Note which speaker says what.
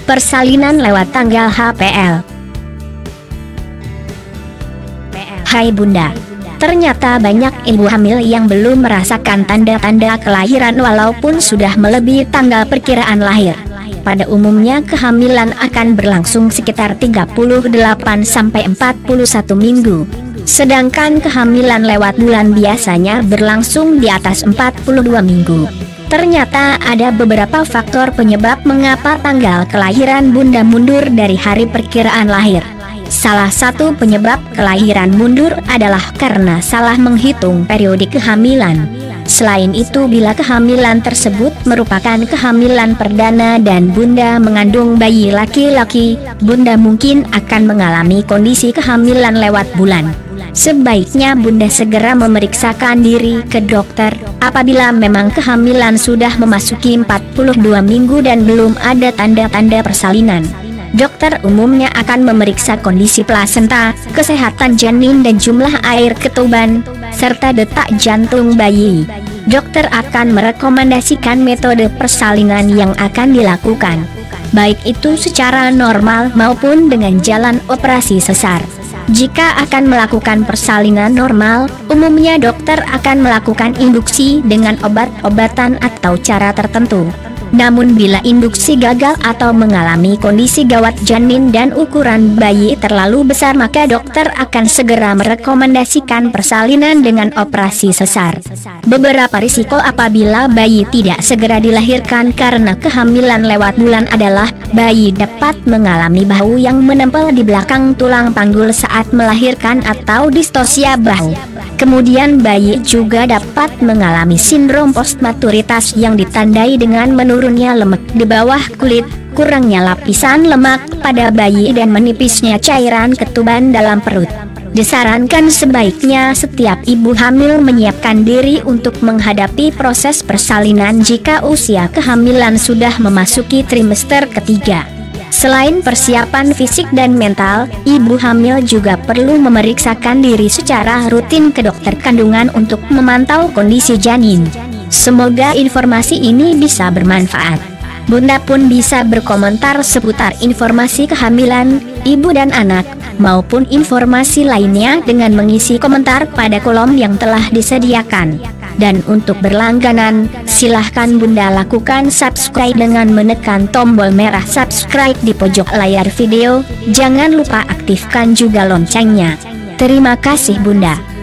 Speaker 1: Persalinan lewat tanggal HPL. Hai Bunda, ternyata banyak ibu hamil yang belum merasakan tanda-tanda kelahiran walaupun sudah melebihi tanggal perkiraan lahir. Pada umumnya kehamilan akan berlangsung sekitar 38 sampai 41 minggu. Sedangkan kehamilan lewat bulan biasanya berlangsung di atas 42 minggu. Ternyata ada beberapa faktor penyebab mengapa tanggal kelahiran Bunda mundur dari hari perkiraan lahir. Salah satu penyebab kelahiran mundur adalah karena salah menghitung periode kehamilan. Selain itu, bila kehamilan tersebut merupakan kehamilan perdana dan Bunda mengandung bayi laki-laki, Bunda mungkin akan mengalami kondisi kehamilan lewat bulan. Sebaiknya Bunda segera memeriksakan diri ke dokter apabila memang kehamilan sudah memasuki 42 minggu dan belum ada tanda-tanda persalinan. Dokter umumnya akan memeriksa kondisi plasenta, kesehatan janin dan jumlah air ketuban, serta detak jantung bayi. Dokter akan merekomendasikan metode persalinan yang akan dilakukan, baik itu secara normal maupun dengan jalan operasi sesar. Jika akan melakukan persalinan normal, umumnya dokter akan melakukan induksi dengan obat-obatan atau cara tertentu. Namun bila induksi gagal atau mengalami kondisi gawat janin dan ukuran bayi terlalu besar, maka dokter akan segera merekomendasikan persalinan dengan operasi sesar. Beberapa risiko apabila bayi tidak segera dilahirkan karena kehamilan lewat bulan adalah bayi dapat mengalami bahu yang menempel di belakang tulang panggul saat melahirkan atau distosia bahu. Kemudian bayi juga dapat mengalami sindrom postmaturitas yang ditandai dengan menurunnya lemak di bawah kulit, kurangnya lapisan lemak pada bayi dan menipisnya cairan ketuban dalam perut. Disarankan sebaiknya setiap ibu hamil menyiapkan diri untuk menghadapi proses persalinan jika usia kehamilan sudah memasuki trimester ketiga. Selain persiapan fisik dan mental, ibu hamil juga perlu memeriksakan diri secara rutin ke dokter kandungan untuk memantau kondisi janin. Semoga informasi ini bisa bermanfaat. Bunda pun bisa berkomentar seputar informasi kehamilan, ibu dan anak, maupun informasi lainnya dengan mengisi komentar pada kolom yang telah disediakan. Dan untuk berlangganan, silahkan Bunda lakukan subscribe dengan menekan tombol merah subscribe di pojok layar video. Jangan lupa aktifkan juga loncengnya. Terima kasih Bunda.